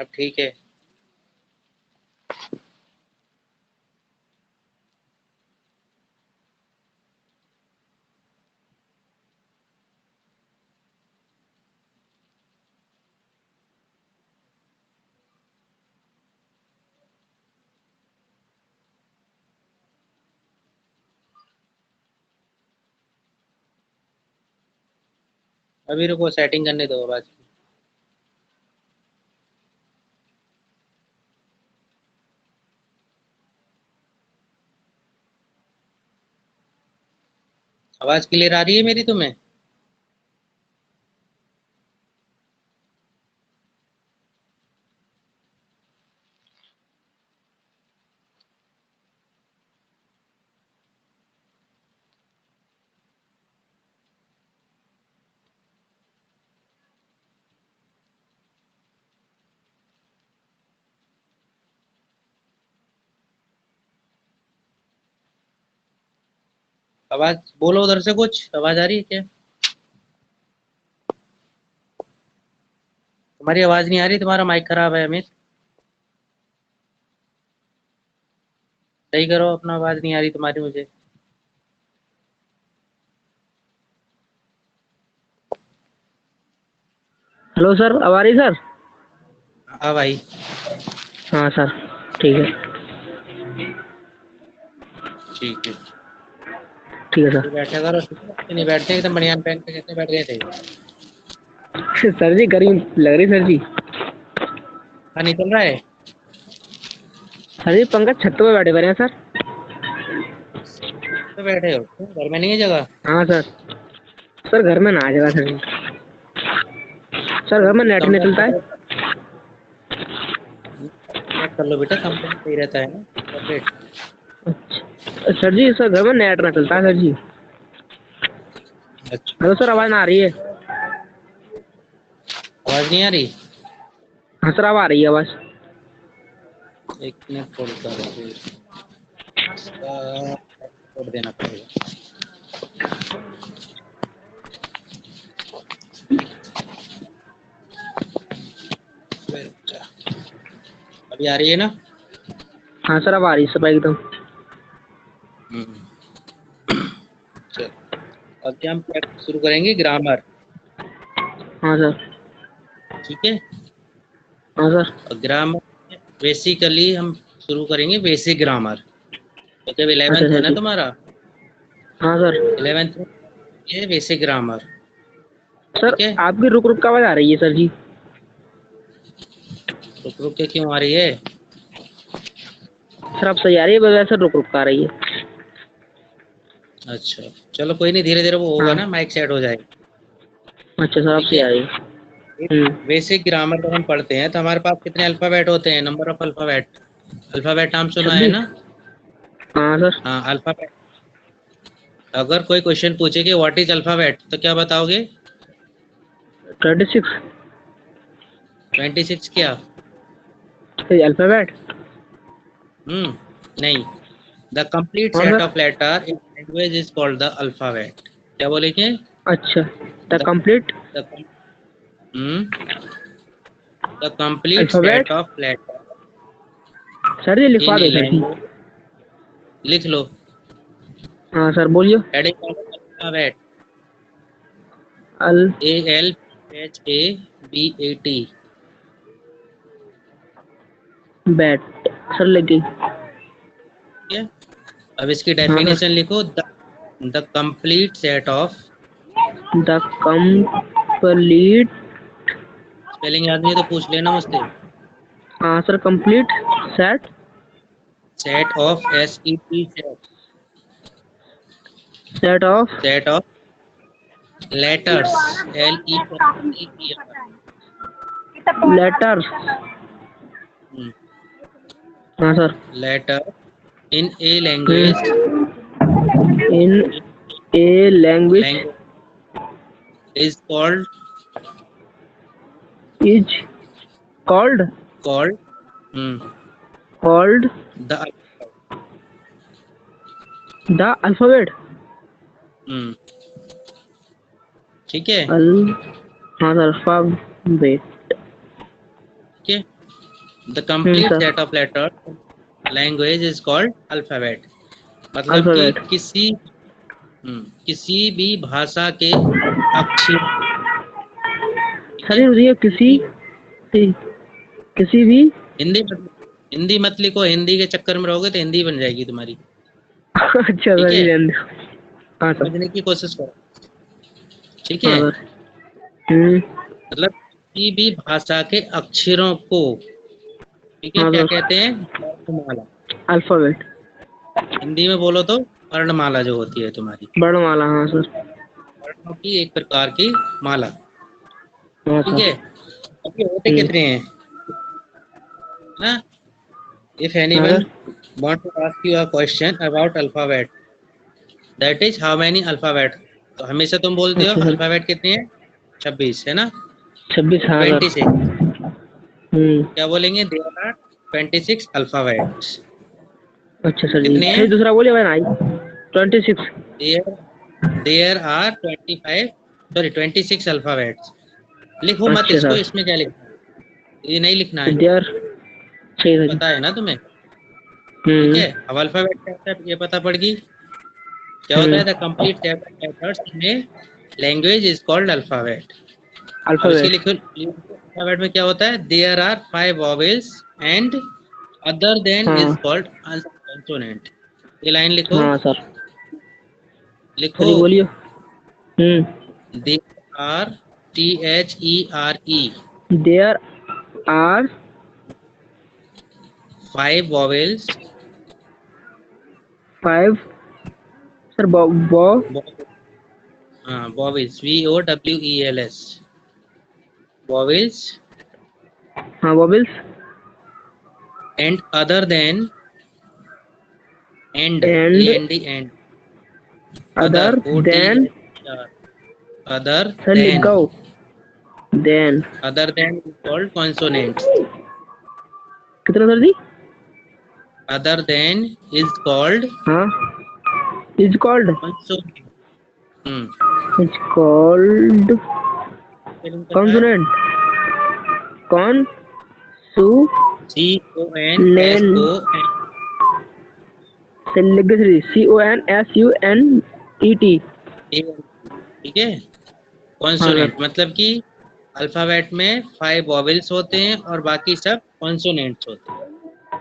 अब ठीक है। अभी रुको, सेटिंग करने दो आवाज की। आवाज क्लियर आ रही है मेरी तुम्हें? आवाज बोलो उधर से, कुछ आवाज आ रही है क्या? तुम्हारी आवाज नहीं आ रही, तुम्हारा माइक खराब है अमित। सही करो अपना, आवाज नहीं आ रही तुम्हारी मुझे। हेलो सर, अब आ रही सर? हाँ भाई। हाँ सर, ठीक है। ठीक है। ठीक है अभी बैठा करो, ठीक है? नहीं बैठते एकदम बनियान पहन के कैसे बैठ गए थे? सर जी गर्मी लग रही सर जी। हाँ, नहीं चल रहा है? सर जी पंकज छत पे बैठे हुए हैं सर। तो बैठे हो क्यों? घर में नहीं है जगह? हाँ सर। सर घर में ना आ जाएगा सर जी। सर घर में नेट नहीं कम चलता है। कर लो बेटा, कम सही रहता है ना, सेपरेट। सर जी सर घर में नेट ना चलता है सर जी। अच्छा, हेलो सर, आवाज ना आ रही है? आवाज नहीं आ रही? हाँ सर, अब आ रही है आवाज। एक मिनट खोलता है, कोड देना पड़ेगा। अच्छा, अभी आ रही है ना? हाँ सर, अब आ रही है सब एकदम। हम्म। चलो, अब क्या हम प्रैक्टिस शुरू करेंगे ग्रामर। हाँ सर। ठीक है। हाँ सर। और ग्रामर बेसिकली हम शुरू करेंगे बेसिक ग्रामर। क्योंकि अब अच्छा 11th है सर ना जी। तुम्हारा। हाँ सर। 11th में ये बेसिक ग्रामर। सर ठीक है। आपकी रुक रुक का आवाज आ रही है सर जी। रुक रुक के क्यों आ रही है? सर आप सही आ रही है, वैसे रुक रुक का आ रही है। अच्छा, चलो कोई नहीं, धीरे धीरे वो होगा हाँ। ना, माइक सेट हो जाएगा। अच्छा सर, आप ठीक सही है। आ रही है। बेसिक ग्रामर जब हम पढ़ते हैं तो हमारे पास कितने अल्फाबेट होते हैं? Number of alphabet. अल्फाबेट नाम सुना है 26। ना? हाँ सर। हाँ, अल्फाबेट। अगर कोई क्वेश्चन पूछे कि व्हाट इज अल्फाबेट, तो क्या बताओगे? 26। 26 क्या? अल्फाबेट। नहीं। द कंप्लीट हाँ set sir. Of letter in language is called the alphabet. क्या बोलेंगे? अच्छा, the the complete the hmm the complete alphabet. Set of letter sir ji in लिखवा ए दो सर जी। लैंग्वेज। लिख लो। हाँ सर, बोलिए। Heading alphabet. अल ALPHABET। बैट। सर लग गई। ठीक है। अब इसकी हाँ सर। डेफिनेशन लिखो। The complete set of. The complete. Spelling याद नहीं है तो पूछ लेना मुझसे। हाँ sir, complete set. Set of SET set. Set of set of letters LETTER। Letters. हाँ sir. Letter in a language. In a language language is called. Is called called called the the alphabet. ठीक है। अल हाँ sir, alphabet. ठीक है। The complete sir. Set of letter language is called alphabet. मतलब कि alphabet. किसी भी भाषा के अक्षर, ठीक सर है। ये किसी भी हिंदी मत हिंदी मत लिखो, हिंदी के चक्कर में रहोगे तो हिंदी बन जाएगी तुम्हारी। अच्छा ठीक सर है, जी, रहने दो। हाँ सर। समझने की कोशिश करो। ठीक हाँ है, सर। हम्म। मतलब किसी भी भाषा के अक्षरों को, ठीक है, हाँ क्या सर। कहते हैं, वर्णमाला। अल्फाबेट। हिंदी में बोलो तो वर्णमाला जो होती है तुम्हारी, वर्णमाला, हाँ सर। वर्णों की एक प्रकार की माला। हाँ ठीक सर। है, अभी होते हम्म। कितने हैं ना। इफ हाँ anyone sir. Want to ask you a question about alphabet, that is how many alphabet, तो हमेशा तुम बोलते हो अच्छा सर। अल्फाबेट कितने हैं, 26 है ना। 26, हाँ सर। 26, हम्म। क्या बोलेंगे, देयर आर 26 अल्फाबेट्स। अच्छा सर जी, कितने फिर हैं, दूसरा बोलिए भाई ना। 26। There there are 25, sorry 26 alphabets. लिखो मत अच्छा इसको, सर। इसमें क्या लिखना है, ये नहीं लिखना है, देयर। सही सर जी। पता है ना तुम्हें। ठीक हम्म। है, अब अल्फाबेट क्या होता है ये पता पड़ गई। क्या होता है, the hmm. Complete set of letters in a language is called alphabet. अब इसके अल्फाबेट। लिखो, अल्फाबेट में क्या होता है, there are 5 vowels and other than हाँ। Is called consonant. ये लाइन लिखो, हाँ सर। सर लिखो। जी बोलिए। हम्म। There are, THERE, there are 5 vowels, 5। Sir बो बो हाँ वॉवेल्स, VOWELS, वॉवेल्स हाँ, vowels. And other than, and, and and, other other, than. OTHER, other sir लिख then, go. Then. Other than is called consonants, कितना sir ji? Other than is called हाँ। Is called. Consonant. Is called spelling पता है, consonant. कौन सु लेन। CONSON, sir लिख दो sir जी, CONSUNET। ठीक है। हाँ कॉन्सोनेंट सर। मतलब कि अल्फाबेट में 5 वॉवेल्स होते हैं और बाकी सब कॉन्सोनेंट्स होते हैं।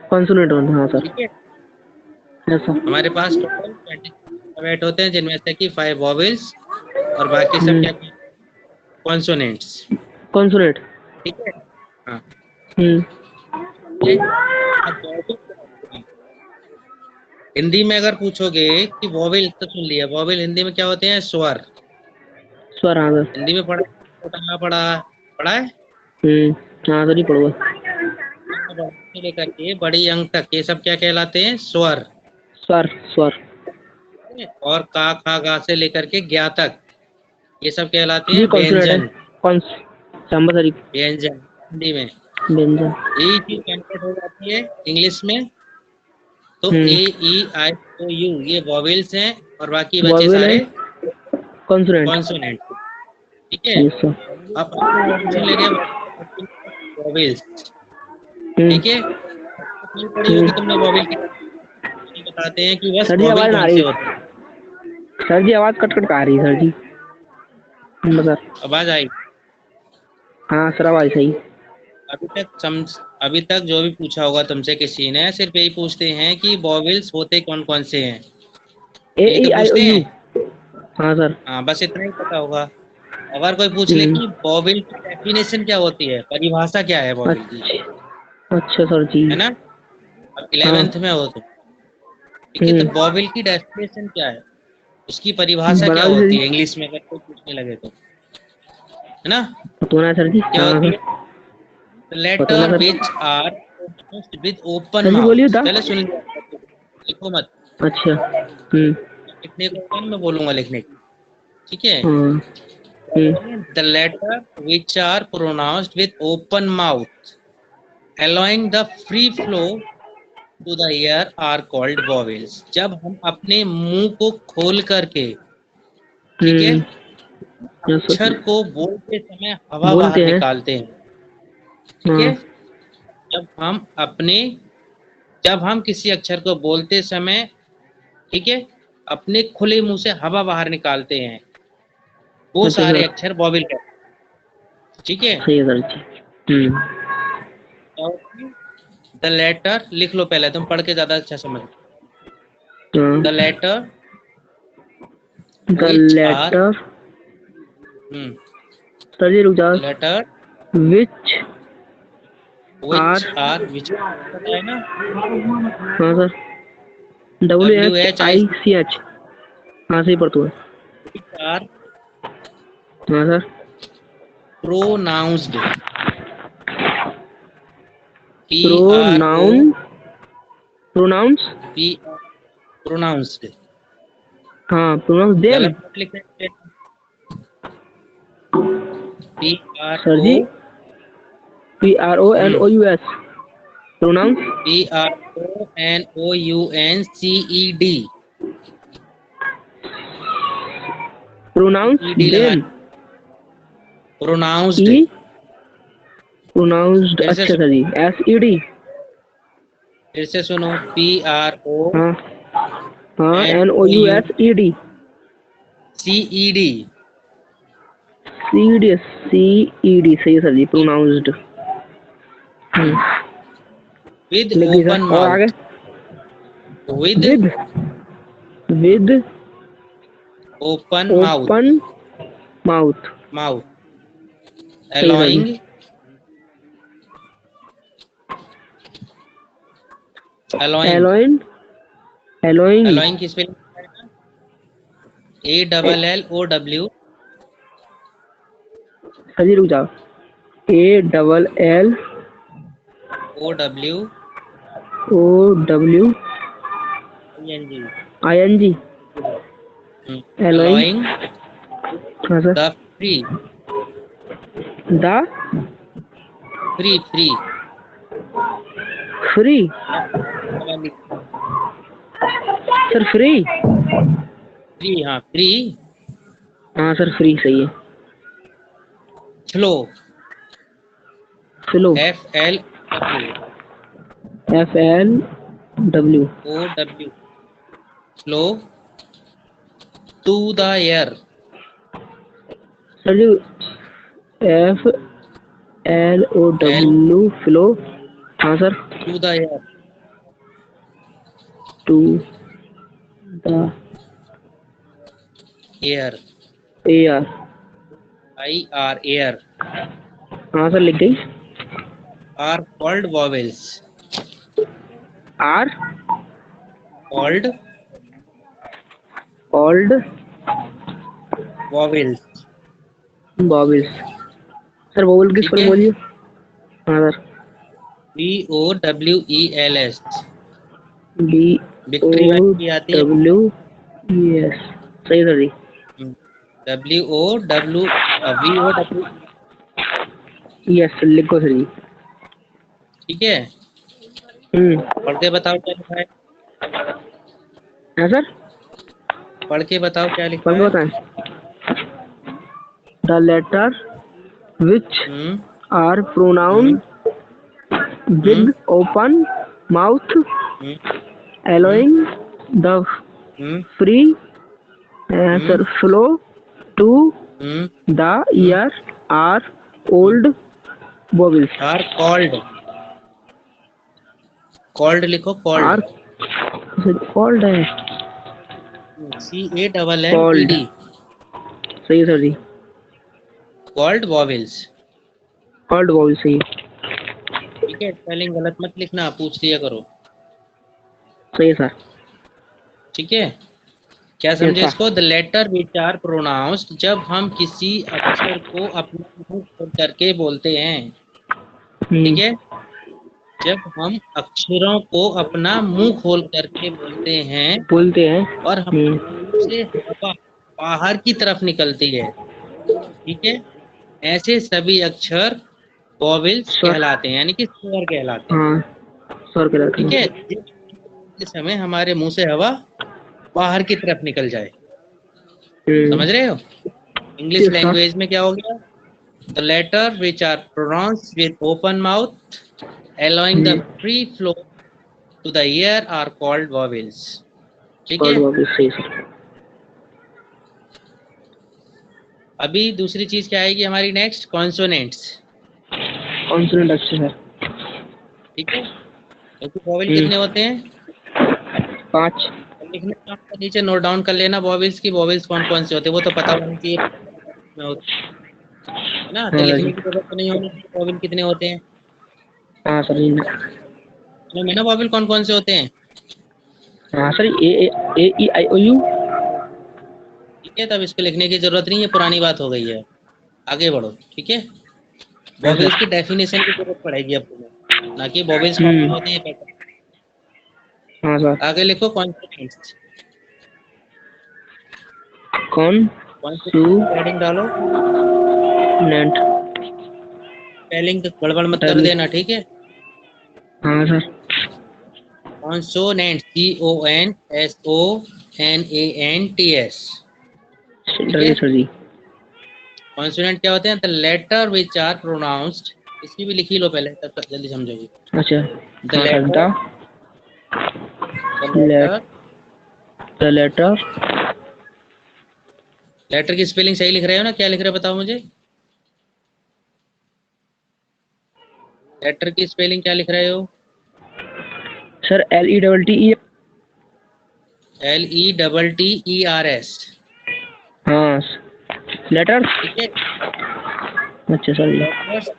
कॉन्सोनेंट होता है, हाँ सर। ठीक है, ऐसा। हमारे पास टोटल 26 अल्फाबेट होते हैं, जिनमें से कि 5 वॉवेल्स और बाकी सब क्या, कॉन्सोनेंट्स। कॉन्सोनेंट। ठीक है, हाँ। हम्म। ये अब vowel क्या होते हैं? हिंदी में अगर पूछोगे कि वॉवेल, तो सुन लिया, वॉवेल हिंदी में क्या होते हैं, स्वर। स्वर, हाँ सर। हिंदी में पढ़ा, छोटा पढ़ा, पढ़ा है, हम्म। हाँ सर, ही पढ़ूंगा। से लेकर के बड़ी अंक तक ये सब क्या कहलाते हैं, स्वर। स्वर। स्वर। और का खा गा से लेकर के ज्ञा तक ये सब कहलाते जी हैं कॉन्सोनेंट है। व्यंजन। कौन सांबा सर। व्यंजन हिंदी में व्यंजन। यही चीज कन्वर्ट हो जाती है इंग्लिश में, तो हम्म। A E I O U ये वॉवेल्स हैं और बाकी बचे वॉवेल है। सारे कॉन्सोनेंट। कॉन्सोनेंट। ठीक है, यस सर। अब आपसे पूछने लगे वॉवेल्स। ठीक है, नहीं पढ़ी हम्म। होगी तुमने वॉवेल की, ये बताते हैं कि बस सर जी वॉवेल आवाज ना आ कौन रही। से होते हैं। सर जी आवाज कट कट आ रही है सर जी। सर। आवाज आई, हाँ सर, आवाज सही। अभी तक जो भी पूछा होगा तुमसे किसी ने, सिर्फ यही पूछते हैं कि वॉवेल्स होते कौन कौन से हैं, ए यही ई तो आई ओ पूछते यू। हैं। हाँ सर। हाँ, बस इतना ही पता होगा। अगर कोई पूछ ले हम्म। कि वॉवेल की डेफिनेशन क्या होती है, परिभाषा क्या है वॉवेल की, अच्छा। अच्छा सर जी। है ना, अब हाँ। 11th में हो तुम। ठीक है, तो हम्म। वॉवेल की डेफिनेशन क्या है, उसकी परिभाषा क्या बना दी सर होती जी। है इंग्लिश में, अगर कोई पूछने लगे तो, है ना, पतोना है सर जी, क्या हाँ होती सर। है, पतोना letter sir. Which are pronounced with open sir ji बोलिए mouth, था। पहले सुन लिया, लिखो मत, अच्छा। लिखने को होगा ना, मैं बोलूंगा लिखने को। ठीक है, हाँ। The letter which are pronounced with open mouth allowing the free flow to the air are called vowels। जब हम अपने मुंह को खोल करके, ठीक है, यस अक्षर सर। को बोलते समय हवा बाहर बोलते हैं। निकालते हैं, ठीक हाँ। है, जब हम किसी अक्षर को बोलते समय, ठीक है, अपने खुले मुंह से हवा बाहर निकालते हैं, वो अच्छा सारे सर, अक्षर वॉवेल कहते हैं। ठीक है। सही है सर जी। द लेटर लिख लो, पहले तुम पढ़ के ज्यादा अच्छा समझ। The letter the which are, letter, sir ji रुक जाओ, लेटर विच आर, विच पता है ना, हाँ sir, W W H H I, I C H, हाँ सही पढ़ तू है, विच आर हाँ sir, pronounced, P R O, pronoun, pronounce, P pronounced, हाँ प्रोनाउंस देम, गलत मत लिखना, पी आर सर ओ, जी, P R O N O U S, pronounce, P R O N O U N C E D, pronounce E D लगा, them, pronounced. E, pronounced, फिर से अच्छा sir जी, S E D, फिर से सुनो, P R O हाँ हाँ, N N O O U U S E D, C E D, C D, C E D, सही है सर जी, प्रोनाउंस्ड। विद लिख दी ओपन सर, और आगे, mouth, with with, with open mouth, open mouth, mouth, सही है sir जी, allowing, allowing, एलोइन, allowing, allowing की spelling A double L O W, sir ji रुक जाओ, ए double L O W O W I N ji, I N ji, allowing, allowing हाँ sir, the free, the free free, free, sir free, free, हाँ free, हाँ sir free सही है, flow, flow, F L W F L W, O W, flow to the air, sir ji F L O L W, flow, हाँ sir, to the air, to the air, A R, I R, air, हाँ sir लिख गई, are called vowels, are called called vowels. Vowels, sir vowel किस ठीक पर है, बोलिए, हाँ sir, B O W E L S, B O victory वाली भी आती है, डब्ल्यू ई एस, सही है sir ji, W O W, V O W, yes लिखो सर जी, ठीक है। पढ़ के बताओ क्या लिखा है, है सर, पढ़ के बताओ क्या लिखा पढ़ के है। बताएं, the letter which hmm are pronoun hmm hmm with open mouth hmm hmm allowing the hmm free hmm flow to hmm the hmm ear are old vowels, are called, called लिखो, कॉल्ड, are called है, C A double L E called, D, सही है sir ji, called vowels. called vowels सही है, ठीक है, spelling गलत मत लिखना, पूछ लिया करो। सही है सर, ठीक है, क्या ये समझे सर, इसको, the letter which are pronounced, जब हम किसी अक्षर को अपना मुंह खोल करके बोलते हैं। ठीक है, जब हम अक्षरों को अपना मुंह खोल करके बोलते हैं बोलते हैं, और हम से हवा बाहर की तरफ निकलती है, ठीक है, ऐसे सभी अक्षर वॉवेल्स स्वर, कहलाते हैं, यानी कि स्वर कहलाते हैं। हाँ स्वर के रहते ठीक है, हैं, जिस समय हमारे मुंह से हवा बाहर की तरफ निकल जाए, समझ रहे हो। ये इंग्लिश सर, लैंग्वेज में क्या हो गया, the letter which are pronounce with open mouth allowing the free flow to the air are called vowels. ठीक है, सही सर। अभी दूसरी चीज क्या आएगी हमारी नेक्स्ट, कॉन्सोनेंट्स। कॉन्सोनेंट, अच्छा सर। ठीक है, तो वॉवेल कितने होते हैं? 5। लिखने का आपका नीचे नोट डाउन कर लेना वॉवेल्स की, वॉवेल्स कौन कौन से होते हैं वो तो पता होना चाहिए है ना, तो लिखने की जरूरत तो नहीं होनी चाहिए वॉवेल कितने होते हैं। हाँ सर। में ना वॉवेल कौन कौन से होते हैं? हाँ sir, A E I O you. ठीक है, तब इसको लिखने की जरूरत नहीं है, पुरानी बात हो गई है, आगे बढ़ो। ठीक है, वॉवेल्स की डेफिनेशन की जरूरत पड़ेगी अब तुम्हें, ना कि वॉवेल्स कौन कौन होते हैं। हाँ सर। आगे लिखो कॉन्सोनेंट्स। कौन स्पेलिंग डालो, नेंट। स्पेलिंग गड़बड़ मत कर देना, ठीक है। हाँ सर। Consonants, CONSONANTS। ठीक है, सर जी। कॉन्सोनेंट क्या होते हैं? The letter which are pronounced, इसकी भी लिखी लो पहले तब तक जल्दी समझोगे। अच्छा। The letter, the letter. Letter की स्पेलिंग सही लिख रहे हो ना? क्या लिख रहे हो बताओ मुझे, लेटर की स्पेलिंग क्या लिख रहे हो? Sir LETTER। LETTERS। हाँ लेटर। ठीक है, अच्छा सर जी। लेटर्स,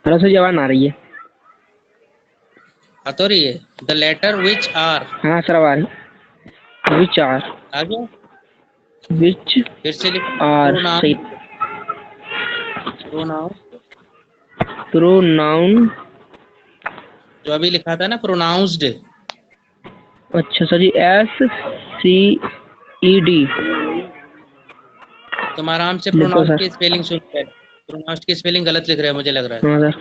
हेलो सर, जवान आ रही है। आ तो रही है। द लेटर विच आर, हाँ सर, आ रही। विच आर, आगे विच फिर से लिखो, आर। सही। प्रोनाउन, जो अभी लिखा था ना प्रोनाउंस्ड। अच्छा सर जी, SCED। तुम आराम से लिखो प्रोनाउंस सर। की स्पेलिंग सुन रहे हो, प्रोनाउंस की स्पेलिंग गलत लिख रहे हो मुझे लग रहा है। हाँ सर।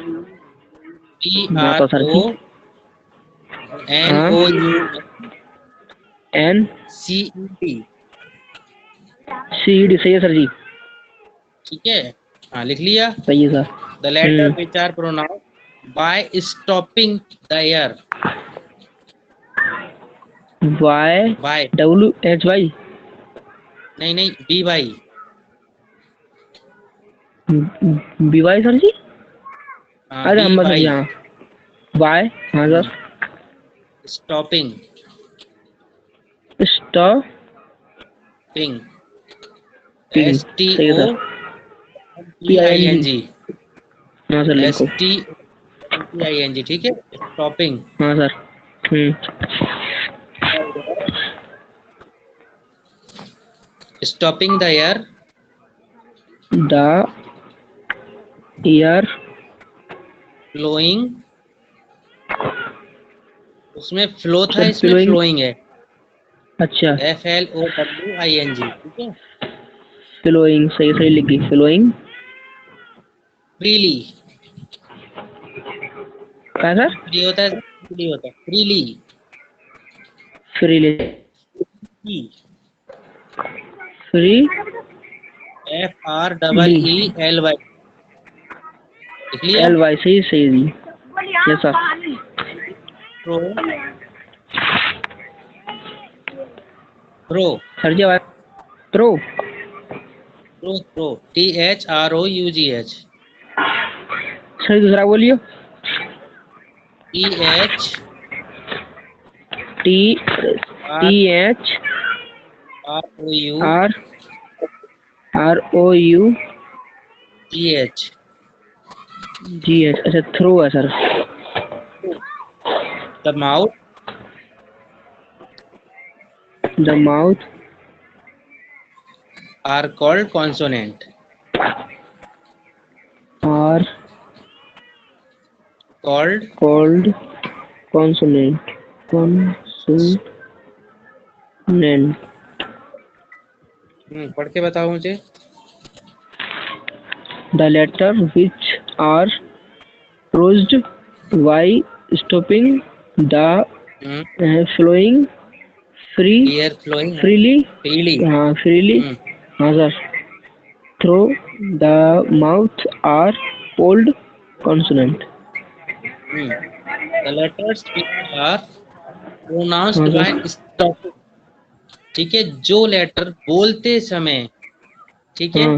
हाँ तो सर जी। PRONOUNCED। CED सही है सर जी। ठीक है, हाँ लिख लिया। सही है sir. The letter which are pronounce by stopping the air, Y by, WHY। नहीं नहीं, BY, BY सर जी। हाँ अरे हम सर जी। BY, हाँ वाई। हाँ सर। Stopping, stopping. सही है सर। STOPING, हाँ सर लिखो। STOPING, ठीक है, स्टॉपिंग। हाँ sir. Stopping the air, the ear flowing, उसमें फ्लो था, सर। इसमें फ्लोइंग है, अच्छा, FLOWING। ठीक है, फ्लोइंग सही सही लिखी। फ्लोइंग फ्रीली, क्या सर? फ्री होता है, फ्री होता है, फ्रीली, फ्रीली। फ्री FREELY, लिख लिया। LY सही सही जी। Yes sir. Pro, pro, sir जी आवाज। Pro. Pro, pro, THROUGH, sir दूसरा बोलियो। THROUGH, THROUGH। अच्छा थ्रो है sir. The mouth, the mouth are called consonant, are called, called consonant. Consonant. पढ़ के बताओ मुझे। The letter which are closed while stopping the flowing air flowing, freely। Freely, हाँ freely। हाँ sir. through The mouth are old consonant. The letters which are pronounced हाँ by sir. stopping, ठीक है, जो लेटर बोलते समय, ठीक है, हाँ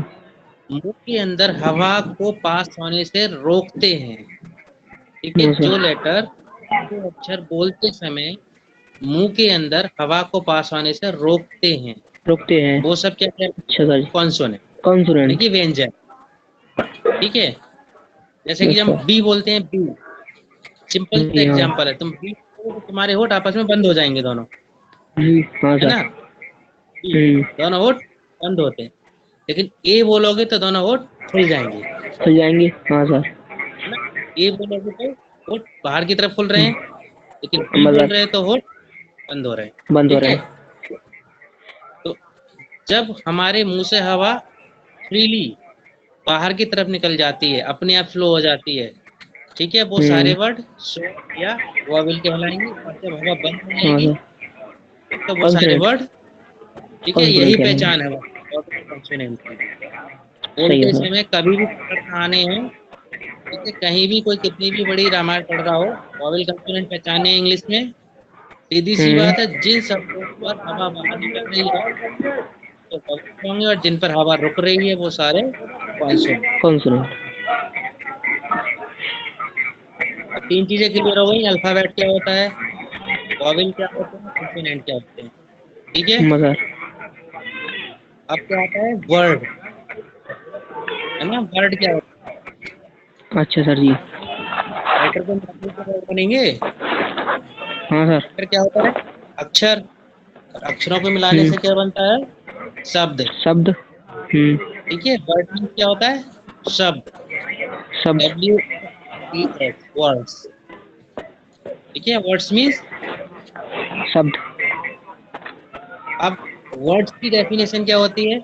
मुंह के अंदर हवा को पास होने से रोकते हैं, ठीक है, हाँ जो सर। लेटर, जो अक्षर बोलते समय मुंह के अंदर हवा को पास होने से रोकते हैं, रुकते हैं। वो सब क्या है? अच्छा सर। कॉन्सोनेंट, यानी कॉन्सोनेंट। कि व्यंजन, ठीक है। जैसे कि हम अच्छा। बी बोलते हैं, बी सिंपल सा जी हाँ। एग्जांपल है, तुम बी बोलोगे तो तुम्हारे होठ आपस में बंद हो जाएंगे दोनों, जी हाँ है सर। ना, बी, दोनों होठ बंद होते हैं। लेकिन ए बोलोगे तो दोनों होठ खुल जाएंगे, खुल जाएंगे। हाँ सर। है ना। ए बोलोगे तो होठ बाहर की तरफ खुल रहे हैं, लेकिन बी बोल मतलब रहे हैं तो होठ बंद हो रहे हैं, बंद हो ठीक रहे है। हैं। तो जब हमारे मुंह से हवा फ्रीली बाहर की तरफ निकल जाती है, अपने आप फ्लो हो जाती है, ठीक है, वो सारे वर्ड शॉर्ट या वॉवेल कहलाएंगे। और जब हवा बंद हो हाँ जाएगी सर। तो वो सारे कॉन्सोनेंट। वर्ड, ठीक है, कॉन्सोनेंट यही कहलाएंगे। पहचान है कॉन्सोनेंट की। सही है बोलते सर। समय कभी भी पकड़ आने हो, ठीक है, कहीं भी कोई कितनी भी बड़ी रामायण पढ़ रहा हो, वॉवेल कंसोनेंट पहचाने इंग्लिश में, सीधी सी बात है, जिन शब्दों पर हवा बाहर निकल रही है तो वॉवेल होंगे, और जिन पर हवा रुक रही है वो सारे कॉन्सोनेंट। कॉन्सोनेंट। अब तीन चीजें क्लियर हो गई, अल्फाबेट क्या होता है, वॉवेल क्या होते हैं, कॉन्सोनेंट क्या होते हैं, ठीक है। मगर। अब क्या आता है वर्ड, है ना, वर्ड क्या होता अच्छा सर जी। है, लेटर को मिलाने से वर्ड बनेंगे। हाँ सर। लेटर क्या होता है, अक्षर, और अक्षरों को मिलाने से क्या बनता है, शब्द, शब्द। ठीक है। वर्ड मीन्स क्या होता है, शब्द, शब्द। WORDS, वर्ड्स, ठीक है, वर्ड्स मीन्स। शब्द। अब वर्ड्स की डेफिनेशन क्या होती है,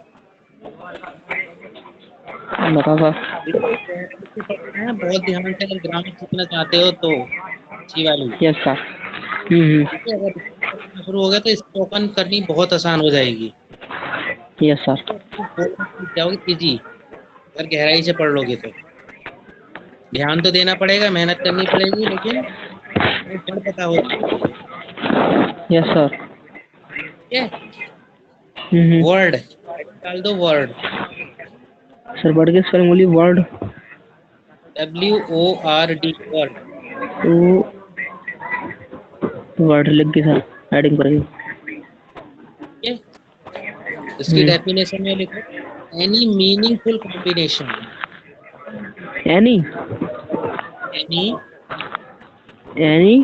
बताओ सर। इसको ध्यान से पढ़ना है, बहुत ध्यान से, अगर ग्रामर सीखना चाहते हो तो अच्छी वाली, यस सर। ठीक है। अगर पढ़ना शुरू हो गया तो स्पोकन करनी बहुत आसान हो जाएगी, यस सर। ठीक है, बोलना सीख जाओगे इजी, अगर गहराई से पढ़ लोगे तो। ध्यान तो देना पड़ेगा, मेहनत करनी पड़ेगी, लेकिन वो पढ़ पता हो, यस सर। ठीक है। वर्ड डाल दो, वर्ड, सर वर्ड के स्पेलिंग बोलिए। वर्ड। WORD, वर्ड, तो वर्ड लिख के सर हेडिंग पर। ठीक है। इसकी डेफिनेशन में लिखो, any meaningful combination, any. Any any.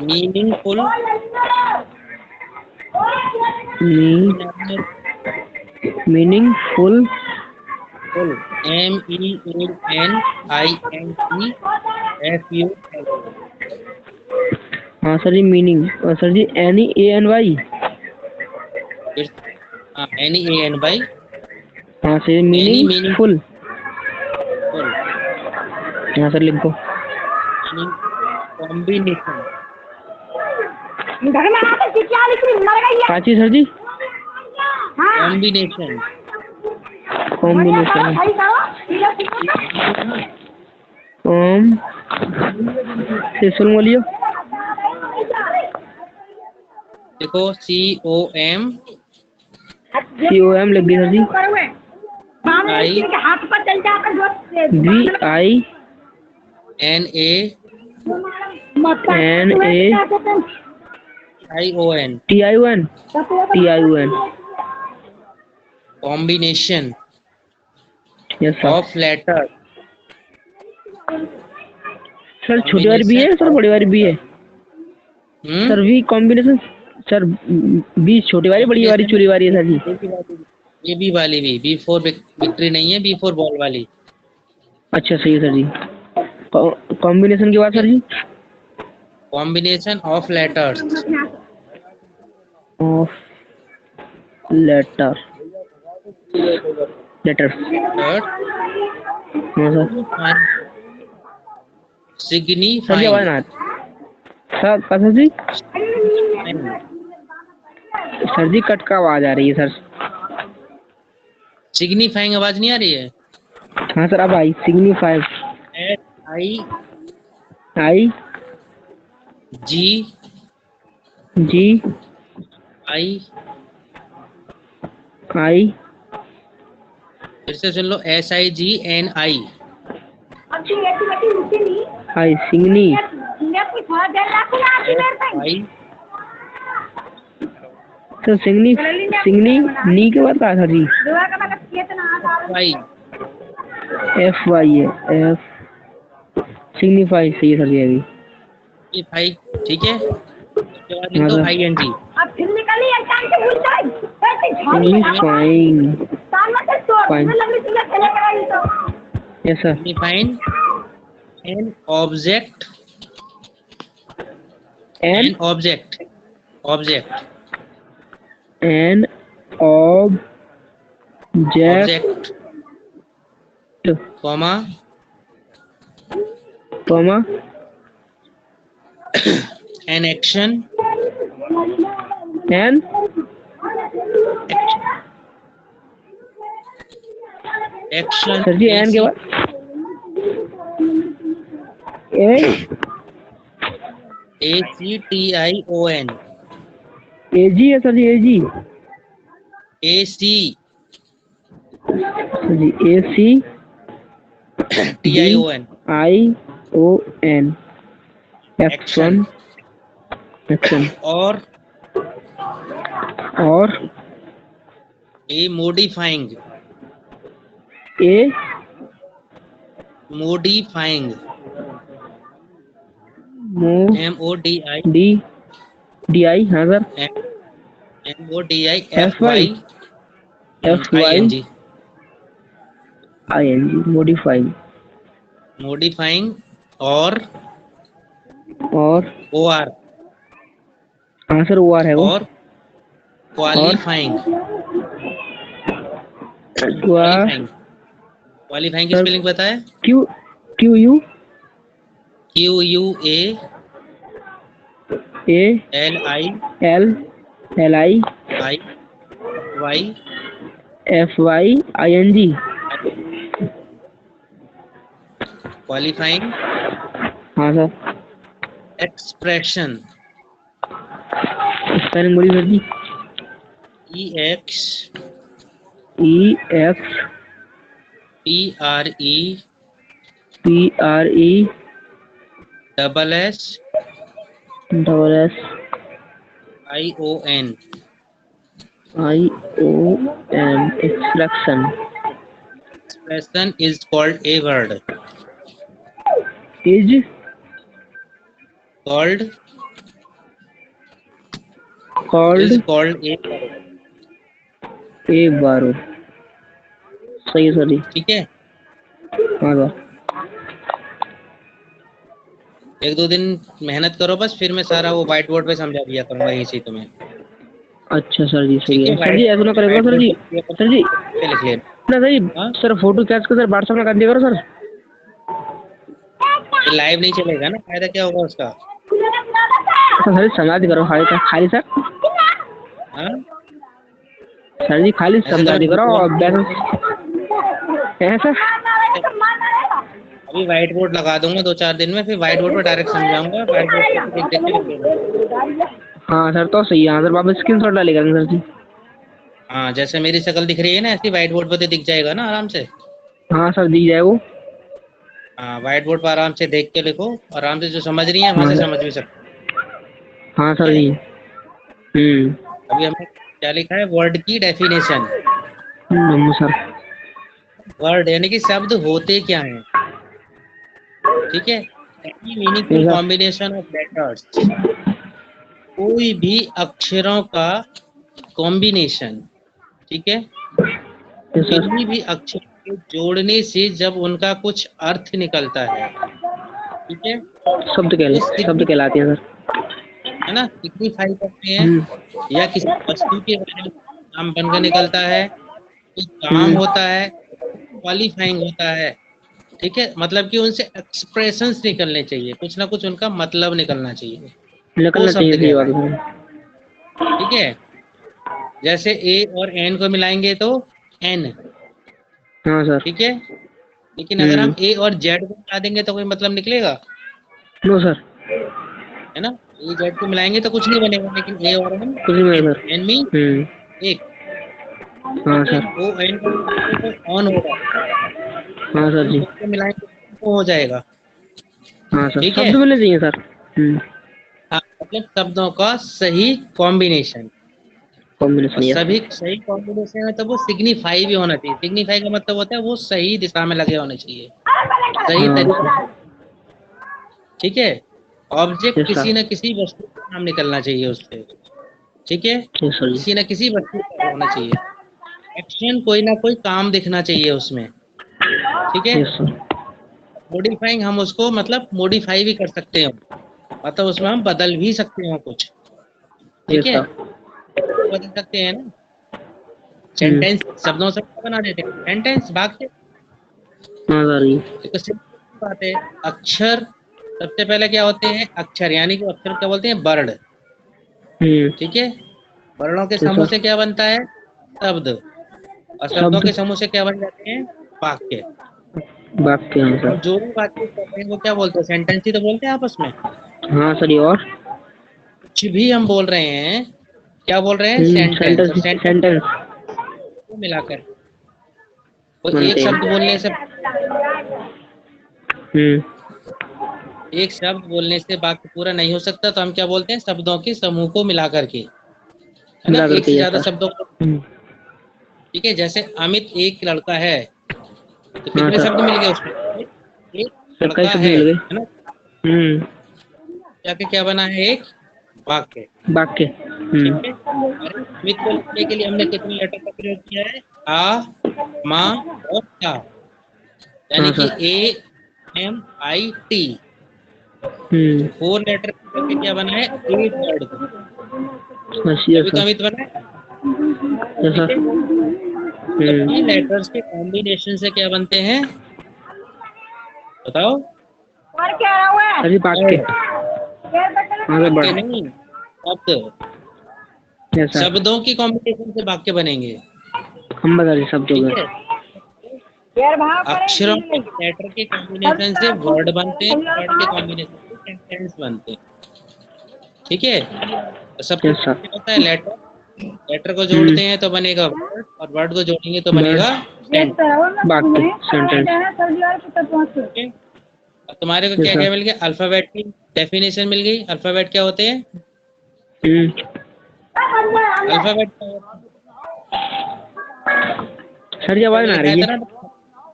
Meaningful, meaningful. Full, MENINGFUL, हाँ sir ji. Meaning sir ji any ANY। फिर NEAN बाई, हाँ सर एनी मीनिंगफुल। मीनिंगफुल, हाँ सर लिख दो। मीनिंग कॉम्बिनेशन, काची सर जी। Combination, combination. कॉम से सुन बोलिए। देखो, COM COM लिख दी sir ji. I VI NA ION, TION। Combination yes sir. Of letter, sir छोटी वाली भी कॉम्बिनेशन है सर, ऑफ बड़ी वाली भी है। Letter, sir V combination. Sir B छोटी वाली, बड़ी वाली कॉम्बिनेशन, चूड़ी वाली है सर जी। ये भी वाली भी, B4 विक्ट्री नहीं है, B4 बॉल वाली, अच्छा सही है सर जी। कॉम्बिनेशन के बाद sir ji. Combination of letters, of letter. Letters. Third हाँ सर। सर जी आवाज सिग्निफाइंग, ना सर का सर जी। सर जी कट का आवाज आ रही है सर। सिग्निफाइंग आवाज नहीं आ रही है? हाँ सर अब आई। Signify. SI I G G I, I फिर से सुन लो, SIGNI। आई सिग्नी। SI सर सिग्नी सिग्नी नी के बाद कहा sir ji? FY F Y है। एफ सिग्निफाई सही है सर जी अभी। फाइव, ठीक है। उसके बाद लिख हाँ दो sir. ING। Signifying. Fine. Yes sir. Signifying an object, an an object, object, an object object, comma, comma an action, an action, sir ji an के बाद ए ACTION, ए जी है sir ji. A G AC sir ji. A C D TION, I O N. Action. Action. Action. और और A modifying, A modifying, मो MODI, D D I. हाँ sir. MODI F Y FY F Y ING, I N G modifying. Modifying. और और OR, हाँ sir O R है वो। और और क्वालिफाइंग, वाह क्वालिफाइंग, क्वालिफाइंग की सर। स्पेलिंग पता है? Q Q U QUA A LI L L I FY F Y I N G. Qualifying हाँ सर। एक्सप्रेशन, स्पेलिंग बोलिए सर जी। EX E X PRE P R E SS double S ION। I O N. Extraction. Expression is called a word, is called called is called a word, एक बार हो। सही है sir ji. ठीक है। हाँ sir. एक दो दिन मेहनत करो बस, फिर मैं सारा वो व्हाइट बोर्ड पे समझा दिया करूंगा यहीं से तुम्हें। अच्छा सर जी सही ठीक है, है सर जी। ऐसा ना करेगा व्हाइट सर बोर्ड जी। सर जी पे लिख लेना। ना सर जी। हाँ, सर फोटो खींच के सर व्हाट्सएप में कर दिया करो सर। ये लाइव नहीं चलेगा ना, फायदा क्या होगा उसका? सर जी समझा दी करो खाली खाली सर। हाँ, सर जी खाली ऐसे तो समझा मैं दी करो वीडियो और बैठ है सर। अभी व्हाइट बोर्ड लगा दूंगा 2-4 दिन में, फिर व्हाइट बोर्ड पे डायरेक्ट समझाऊंगा, व्हाइट बोर्ड पे देख देख के लिख लेना। हाँ सर तो सही है। हाँ सर वापस स्क्रीन शॉट डालेगा सर जी। हाँ, जैसे मेरी शक्ल दिख रही है ना, ऐसी व्हाइट बोर्ड पे तो दिख जाएगा ना आराम से। हाँ सर दिख जाए वो। हाँ, व्हाइट बोर्ड पर आराम से देख के लिखो, आराम से जो समझ रही है वहां हाँ से सर। समझ भी सकते हाँ सर हैं। जी। अभी हमने क्या लिखा है? वर्ड की डेफिनेशन। सर। वर्ड यानी कि शब्द होते क्या हैं, ठीक है। एनी मीनिंगफुल ठीक है कॉम्बिनेशन ऑफ लेटर्स, कोई भी अक्षरों का कॉम्बिनेशन, ठीक है। सर। किसी भी अक्षर के जोड़ने से जब उनका कुछ अर्थ निकलता है, ठीक है, तो शब्द कहलाते हैं सर। है ना, सिग्निफाई करते हैं, या किसी वस्तु के बारे में नाम बनकर निकलता है, कुछ काम हम्म होता है, क्वालिफाइंग होता है, ठीक है। मतलब कि उनसे एक्सप्रेशंस निकलने चाहिए, कुछ ना कुछ उनका मतलब निकलना चाहिए, वो निकलना चाहिए शब्द सही बात कहलाए, है सर। ठीक है। जैसे ए और एन को मिलाएंगे तो एन, हाँ सर। ठीक है, लेकिन अगर हम ए और जेड को मिला देंगे तो कोई मतलब निकलेगा? No sir. है ना, ए जेड को मिलाएंगे तो कुछ नहीं बनेगा, लेकिन ए और एन, कुछ नहीं एन सर। एन मीन एक। हाँ ठीक है, सर। ओ एन को मिलाएंगे तो ऑन होगा, हाँ सर एन जी। ओ को मिलाएंगे तो हो जाएगा। हाँ सर, ठीक है, शब्द मिलने चाहिए सर। हाँ, मतलब शब्दों का सही कॉम्बिनेशन, और कॉम्बिनेशन, यस सभी सर। सही कॉम्बिनेशन में तो वो सिग्निफाई भी होना चाहिए। सिग्निफाई का मतलब होता है वो सही दिशा में लगे होने चाहिए, सही हाँ तरीके सर। से। ठीक है, ऑब्जेक्ट यस किसी सर। न किसी वस्तु का नाम निकलना चाहिए उससे। ठीक है, यस सर जी। किसी न किसी वस्तु का होना चाहिए। एक्शन कोई ना कोई काम दिखना चाहिए उसमें। ठीक है, यस सर। मॉडिफाइंग हम उसको मतलब मॉडिफाई भी कर सकते हैं, मतलब उसमें हम बदल भी सकते हैं कुछ। ठीक यस है, सर। बदल सकते हैं ना। सेंटेंस शब्दों से क्या बना देते हैं, सेंटेंस, वाक्य। हाँ सर जी। देखो सिंपल बात है, अक्षर सबसे पहले क्या होते हैं, अक्षर, यानी कि अक्षर क्या बोलते हैं, वर्ड। हम्म। ठीक है, वर्णों के यस समूह सर। से क्या बनता है, शब्द, और शब्दों शब्द, के समूह से क्या बन जाते हैं, वाक्य। वाक्य। हाँ हम सर। जो भी बातचीत करते हैं वो क्या बोलते हैं, सेंटेंस ही तो बोलते हैं आपस में। हाँ सर, ये और कुछ भी हम बोल रहे हैं, क्या बोल रहे हैं, सेंटेंस, सेंटेंस, और सेंटेंस सेंटेंस को मिलाकर वो एक बनते हैं। शब्द बोलने से, हम्म। एक शब्द बोलने से वाक्य पूरा नहीं हो सकता, तो हम क्या बोलते हैं, शब्दों के समूह को मिला करके, है ना, मिला एक करके, से यस ज्यादा सर। शब्दों को। ठीक है, जैसे अमित एक लड़का है, तो हाँ कितने शब्द मिल सर। गए उसमें, अमित एक सर, कई लड़का शब्द मिल गए। है ना, जाके क्या बना है, एक वाक्य। वाक्य। ठीक है, और अमित को लिखने के लिए हमने कितने लेटर का प्रयोग किया है, आ, मा और ता, यानी हाँ कि सर। AMIT, हम्म। 4 लेटर करके क्या बना है, एक वर्ड, बस, यस तभी तो सर। अमित बना है। यस ठीक सर। है, सभी लेटर्स के कॉम्बिनेशन से क्या बनते हैं, बताओ। और क्या हुआ है? अरे वाक्य। वर्ड, हाँ सर, वाक्य बड़ा। नहीं, शब्द, यस सर। शब्दों की कॉम्बिनेशन से वाक्य बनेंगे। हम बता रहे शब्दों ठीक में। है, अक्षरों के, लेटर के कॉम्बिनेशन से वर्ड बनते हैं, वर्ड के कॉम्बिनेशन से सेंटेंस बनते हैं। ठीक है, तो सबसे यस पहले सर। क्या होता है, लेटर, लेटर को जोड़ते हैं तो बनेगा वर्ड, और वर्ड को जोड़ेंगे तो वर्ड, बनेगा सेंटेंस। वाक्य, सेंटेंस। ठीक है, और तुम्हारे को यस क्या सर। क्या मिल गया, अल्फाबेट की डेफिनेशन मिल गई। अल्फाबेट क्या होते हैं, हम्म। अल्फाबेट क्या होता है, सर, ये आवाज पहले ना आ दिखाया रही था है। ना,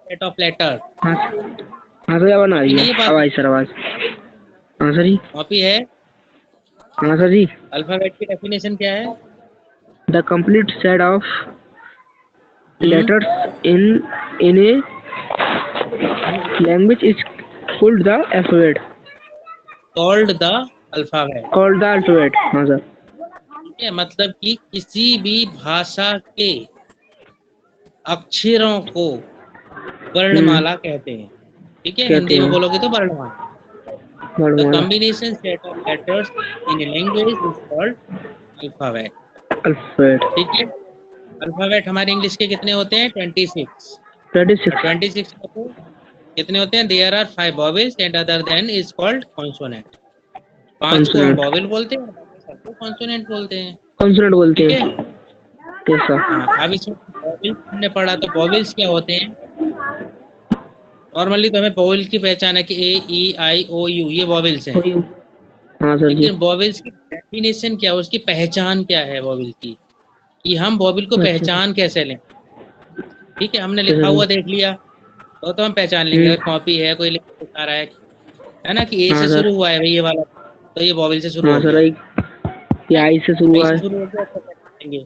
सेट ऑफ लेटर। हाँ। हाँ सर, आवाज ना आ कॉपी रही नहीं है, है पास, आवाज सर, आवाज। हाँ सर जी। कॉपी है। हाँ सर जी। अल्फाबेट की डेफिनेशन क्या है, the complete set of hmm, letters in a language is called the alphabet. Called the alphabet. Called the alphabet, हाँ सर। ठीक है, मतलब कि किसी भी भाषा के अक्षरों को वर्णमाला कहते हैं। ठीक है, कहते हिंदी में हैं बोलोगे तो वर्णमाला। द वर्णमाला। Combination set of letters in a language is called alphabet. Alphabet. ठीक है, अल्फाबेट हमारे इंग्लिश के कितने होते हैं, 26। और 36। 26 में से कितने होते हैं, there are 5 vowels and other than is called consonant. 5 को हम कॉन्सोनेंट। वॉवेल बोलते हैं, बाकी सबको कॉन्सोनेंट बोलते हैं। कॉन्सोनेंट बोलते ठीक है, हैं। Yes sir. हाँ, अब इसमें वॉवेल्स हमने पढ़ा, तो वॉवेल्स क्या होते हैं, नॉर्मली तो हमें वॉवेल की पहचान है कि A E I O U, ये वॉवेल्स हैं। हाँ सर जी। लेकिन वॉवेल्स की डेफिनेशन क्या है, उसकी पहचान क्या है वॉवेल की, कि हम वॉवेल को अच्छा सर। पहचान कैसे लें। ठीक है, हमने अच्छा लिखा सर जी। हुआ देख लिया, तो हम पहचान लेंगे, अगर कॉपी है, कोई लिख के दिखा रहा है ना, कि ए हाँ से सर। शुरू हुआ है भाई ये वाला, तो ये वॉवेल से शुरू हाँ हो सर, गया। एक है, आई से शुरू आई हुआ से है। शुरू हो गया तो पहचानेंगे।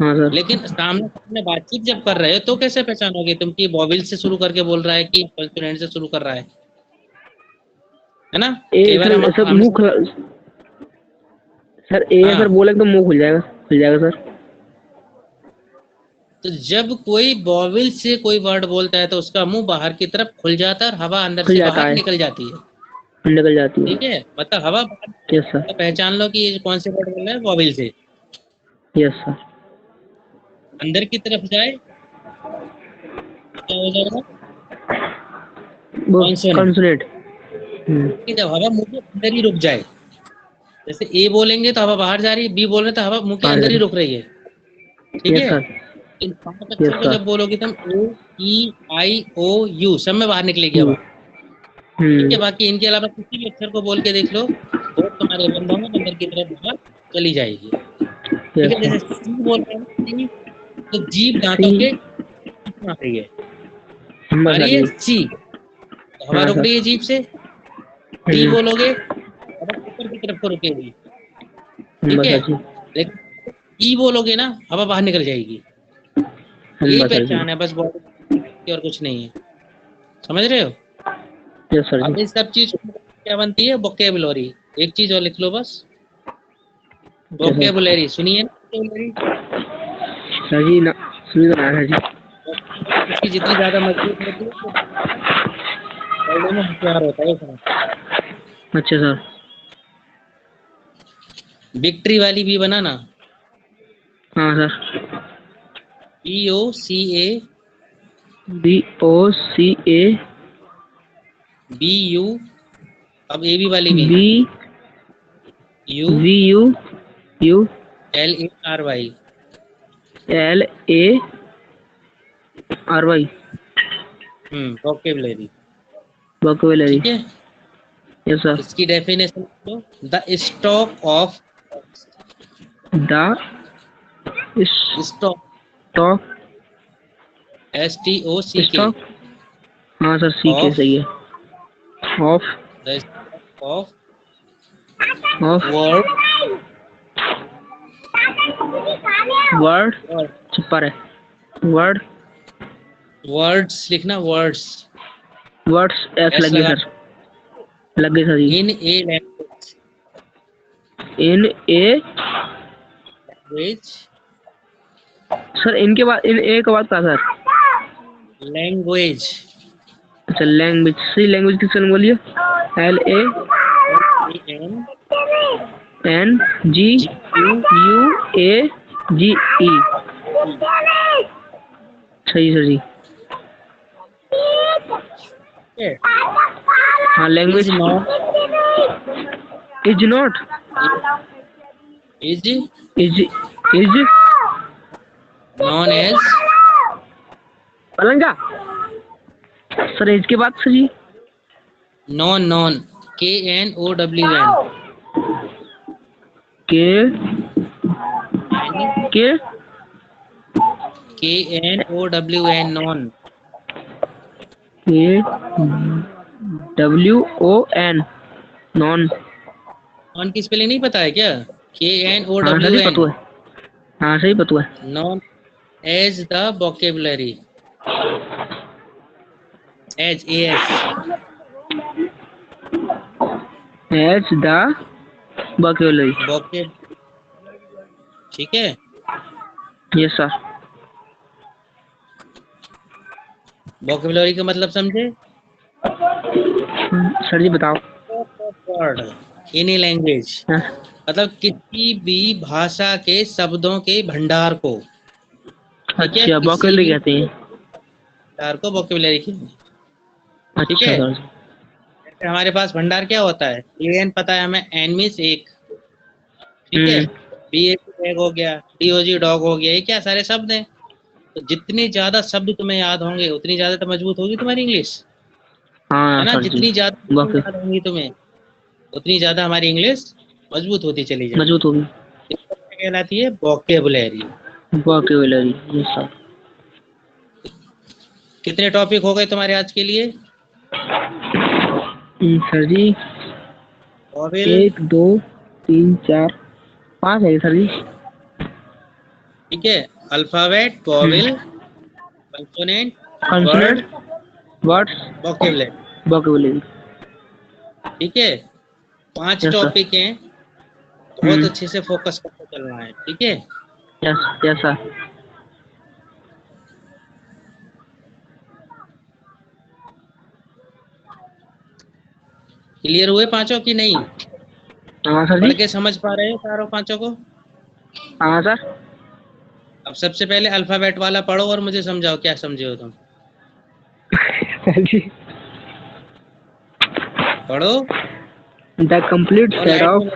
हाँ सर। लेकिन सामने सामने बातचीत जब कर रहे हो तो कैसे पहचानोगे तुम कि वॉवेल से शुरू करके बोल रहा है कि कॉन्सोनेंट से शुरू कर रहा है ना। ए कई बार हम सर, सब आमने मुंह सामने, खुला। सर, ए अगर हाँ, बोले तो मुंह खुल जाएगा, खुल जाएगा सर। तो जब कोई वॉवेल से कोई वर्ड बोलता है तो उसका मुंह बाहर की तरफ खुल जाता है और हवा अंदर खुल से जाता बाहर है, निकल जाती है। निकल जाती ठीक है। है, मतलब हवा बाहर, यस तो सर। पहचान लो कि ये कौन से वर्ड बोल रहा है, वॉवेल से। Yes sir. अंदर की तरफ जाए क्या हो जाएगा? वो कॉन्सोनेंट। कॉन्सोनेंट। जब हवा मुंह के अंदर ही रुक जाए, जैसे ए बोलेंगे तो हवा बाहर जा रही है, बी बोल रहे तो हवा मुंह के अंदर ही रुक रही है, ठीक यस है। सर। इन 5 यस अक्षर को सर। जब बोलोगे तुम ए ई आई ओ यू, सब में बाहर निकलेगी हवा, ठीक है। बाकी इनके अलावा किसी भी अक्षर को बोल के देख लो, वो तुम्हारे बंद होंगे, अंदर की तरफ बाहर चली जाएगी, ठीक यस है। सर। जैसे सी बोल रहे हैं सी, तो जीभ सी दांतों के बीच में आ रही है, आ बस आ रही है गई। सी, तो हवा हाँ रुक सर। रही है जीभ से। डी बोलोगे, हवा ऊपर की तरफ को रुकेगी, ठीक बस है। आ जी। लेकिन ई बोलोगे ना, हवा बाहर निकल जाएगी। यही बस आ जी। पहचान है बस बॉडी की, और कुछ नहीं है, समझ रहे हो। यस सर अब जी। इस सब चीज क्या बनती है? वोकेबुलरी। एक चीज और लिख लो बस, ओके सर। वोकेबुलरी सुनिए ना, vocabulary। सर जी ना, सुनी तो ना सर इसकी जितनी ज्यादा मजबूत होती है तो वर्ल्ड में होशियार होता है उसमें। जी। अच्छा सर। विक्ट्री वाली भी बनाना, हाँ सर। BOCA BOCA BU, अब AB वाली भी, B U VU U LARY, LARY। Vocabulary, vocabulary. ठीक है। Yes sir. इसकी डेफिनेशन लो, the stock of, the stock, stock. STOCK, stock. हाँ सर, सी के ऑफ, सही है। Of. The stock of of. Word, word. Word, छुपा रहे। Word. Words लिखना, वर्ड्स, वर्ड्स एस एस लग गई लगा, सर। लग गई sir ji. In a language, in a. Language, sir इनके बाद इन ए के बाद कहा सर? लैंग्वेज, अच्छा लैंग्वेज। सी लैंग्वेज किसने बोलिए? LAN LANGUAGE। GU, सही सर जी। हाँ is language. Not, is not. Is is known as, पलंगा। सर इज के बाद sir ji? Known, known, KNOWN, K K KNOWN, known, K WON। Known. Known की स्पेलिंग नहीं पता है क्या? हाँ सर जी KNOWN, पता है। हाँ सही पता है। Known as the vocabulary, as AS, as the vocabulary. vocab, ठीक है। Yes sir. vocabulary का मतलब समझे? सर जी बताओ। वर्ड इन ए लैंग्वेज, हाँ, मतलब किसी भी भाषा के शब्दों के भंडार को, ठीक है। अच्छा किसी वोकेबुलरी भी कहते हैं। भंडार को वोकेबुलरी की, ठीक अच्छा है। सर। जैसे हमारे पास भंडार क्या होता है? AN पता है हमें, एन मीन्स एक, ठीक है। BAC बैग हो गया, DOG डॉग हो गया, ये क्या सारे शब्द हैं। तो जितने ज्यादा शब्द तुम्हें याद होंगे उतनी ज्यादा तो मजबूत होगी तुम्हारी इंग्लिश, है हाँ ना। सर जी। जितनी ज्यादा चीजें वोके याद होंगी तुम्हें उतनी ज्यादा हमारी इंग्लिश मजबूत होती चली जाएगी। मजबूत होगी। इसको क्या कहलाती है? वोकेबुलरी। वोकेबुलरी। Yes sir. कितने टॉपिक हो गए तुम्हारे आज के लिए? सर जी वॉवेल, 1 2 3 4 5 है सर जी। ठीक है। Alphabet, vowel, consonant, word, consonant. Words. Vocabulary, vocabulary. ठीक है। 5 यस सर। टॉपिक हैं, बहुत अच्छे से फोकस करके चलना है, ठीक है। Yes yes sir. क्लियर हुए पांचों की नहीं? हाँ सर पढ़ जी। के समझ पा रहे हो चारों पांचों को? हाँ सर। अब सबसे पहले अल्फाबेट वाला पढ़ो और मुझे समझाओ क्या समझे हो तुम। सर जी पढ़ो। द कंप्लीट और सेट लाइट ऑफ। में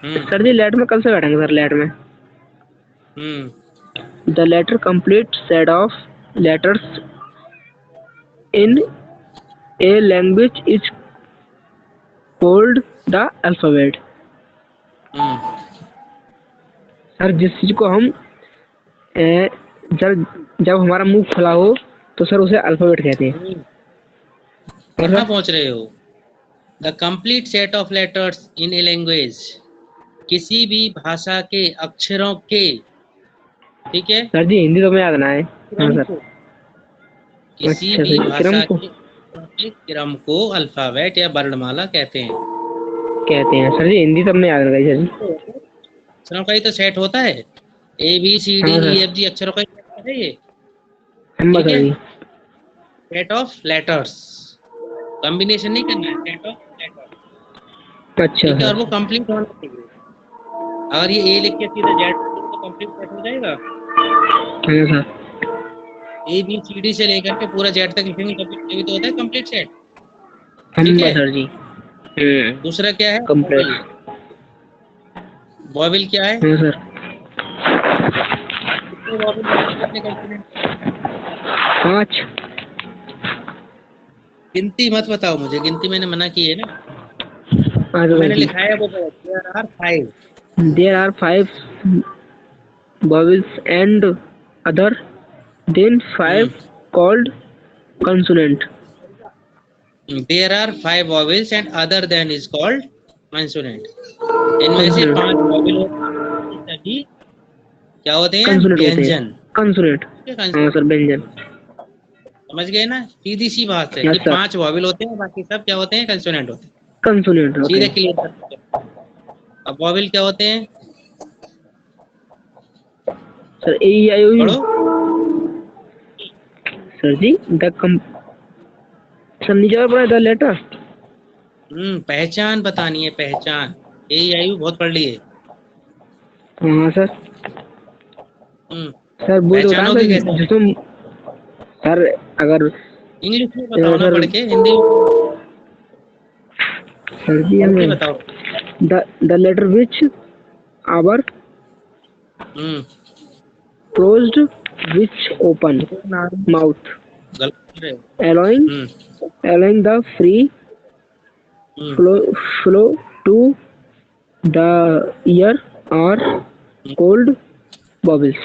हम्म सर जी लेट में कल से बैठेंगे सर लेट में। The letter complete set of letters in a language is called the alphabet. Hmm sir जिस चीज को हम ए, जब जब हमारा मुंह खुला हो तो सर उसे अल्फाबेट कहते हैं। हम्म। और कहाँ सर पहुंच रहे हो? The complete set of letters in a language, किसी भी भाषा के अक्षरों के, ठीक है, सर जी हिंदी तो मैं याद ना है। हाँ क्रम सर। को, किसी अच्छा भी सर क्रम भाषा को के क्रम को अल्फाबेट या वर्णमाला कहते हैं। कहते हैं। सर जी हिंदी तो हमने याद रखा सर जी। अक्षरों का ही तो सेट होता है, ए बी सी डी हाँ ई सर एफ जी, अक्षरों का ही सेट है ये। हम ठीक सर है, जी। सेट ऑफ लेटर्स, कॉम्बिनेशन नहीं करना है, सेट ऑफ लेटर्स। अच्छा ठीक है, और सर। वो कंप्लीट होना चाहिए। अगर ये ए लिख के सीधा जेड तो कंप्लीट सेट हो जाएगा। हाँ sir. A B C D से लेकर के पूरा जेड तक लिखेंगे तभी तो होता है कंप्लीट सेट। ठीक हम है, सर जी। दूसरा क्या है? कंप्लीट। वॉवेल। वॉवेल क्या है? हाँ सर। कितने वॉवेल होते हैं, कितने कंसोनेंट होते हैं? 5। गिनती मत बताओ मुझे, गिनती मैंने मना की है ना। हाँ जो सर मैंने जी। लिखा है वो there are 5। There are 5 vowels and other than 5 hmm, called consonant। There are 5 vowels and other than is called consonant. इनमें से consonant 5 वॉवेल होते हैं, बाकी सभी क्या होते हैं? consonant होते हैं। व्यंजन। consonant। ठीक है, हाँ सर कंसोनेंट। व्यंजन। समझ गए ना, सीधी सी बात है कि यस सर 5 वॉवेल होते हैं, बाकी सब क्या होते हैं? कंसोनेंट होते हैं। consonant होते सीधे हैं। क्लियर कर दो। अब वॉवेल क्या होते हैं? Sir A E I O U. पढ़ो। सर जी द कम सर नीचे और पढ़ा द लेटर। पहचान बतानी है, पहचान। ए आई बहुत पढ़ लिए। हाँ सर। हम्म सर वो तो बताएं पहचानोगे सर कैसे? जिसमें सर अगर इंग्लिश में बताओ ना सर पढ़ के, हिंदी में सर जी पढ़ के हमें बताओ। The letter which are hmm closed which open mouth गलत कर रहे हो। allowing hmm allowing the free hmm flow to the ear are called vowels।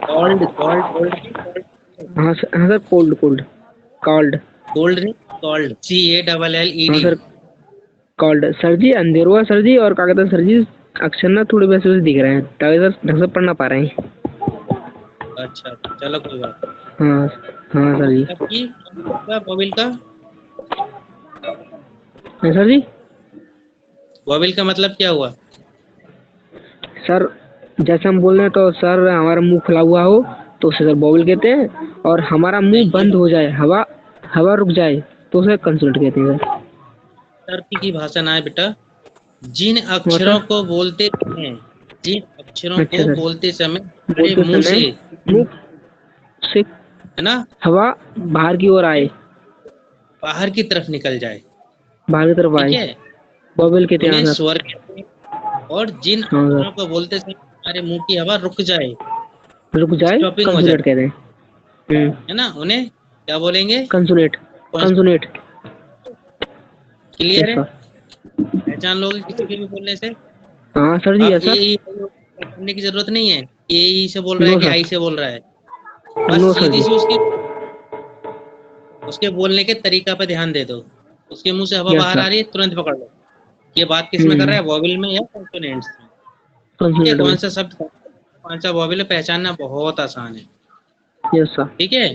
Called called called नहीं, कॉल्ड। हाँ सर cold called। कोल्ड नहीं, कॉल्ड, CALLED। हाँ sir called। Sir जी अंधेर हुआ सर जी और क्या कहते हैं सर जी अक्षर ना थोड़े वैसे वैसे दिख रहे हैं ताकि सर ढंग से पढ़ ना पा रहे हैं। अच्छा, चलो कोई बात हाँ हाँ सर जी। नहीं। मतलब कि वॉवेल का, हाँ सर जी। वॉवेल का मतलब क्या हुआ? सर जैसे हम बोल रहे हैं तो सर हमारा मुंह खुला हुआ हो तो उसे सर बॉबल कहते हैं और हमारा मुंह नहीं, ये बंद हो जाए हवा हवा रुक जाए तो उसे कंसोनेंट कहते हैं सर। तर्क की भाषा ना है बेटा। जिन और अक्षरों सर को बोलते समय, जिन अक्षरों अच्छा को सर बोलते समय हमारे बोलते मुंह समय से, मुंह से है ना, हवा बाहर की ओर आए बाहर की तरफ निकल जाए, बाहर की तरफ ठीक आए है, बॉबल कहते उन्हें हैं सर। स्वर कहते हैं। और जिन हाँ अक्षरों सर को बोलते समय हमारे मुंह की हवा रुक जाए, रुक जाए स्टॉपिंग हो कंसोनेंट जाए, कहते हैं। है ना, उन्हें क्या बोलेंगे? Consonant consonant. क्लियर यस है? सर। पहचान लोगे किसी के भी बोलने से। हाँ सर जी अब यस ए सर। ई पहचानने की जरूरत नहीं है, ए से बोल रहा है नो कि आई सर से बोल रहा है। बस नो सर सीधी जी। सी उसके बोलने के तरीका पे ध्यान दे दो। उसके मुंह से हवा यस बाहर आ सर। रही है, तुरंत पकड़ लो। ये बात किस में कर रहा है? वॉवेल में या कॉन्सोनेंट्स में? ठीक है, कंसोनेंट में। कौन सा शब्द कौन सा वॉवेल है, पहचानना बहुत आसान है। Yes sir. ठीक है,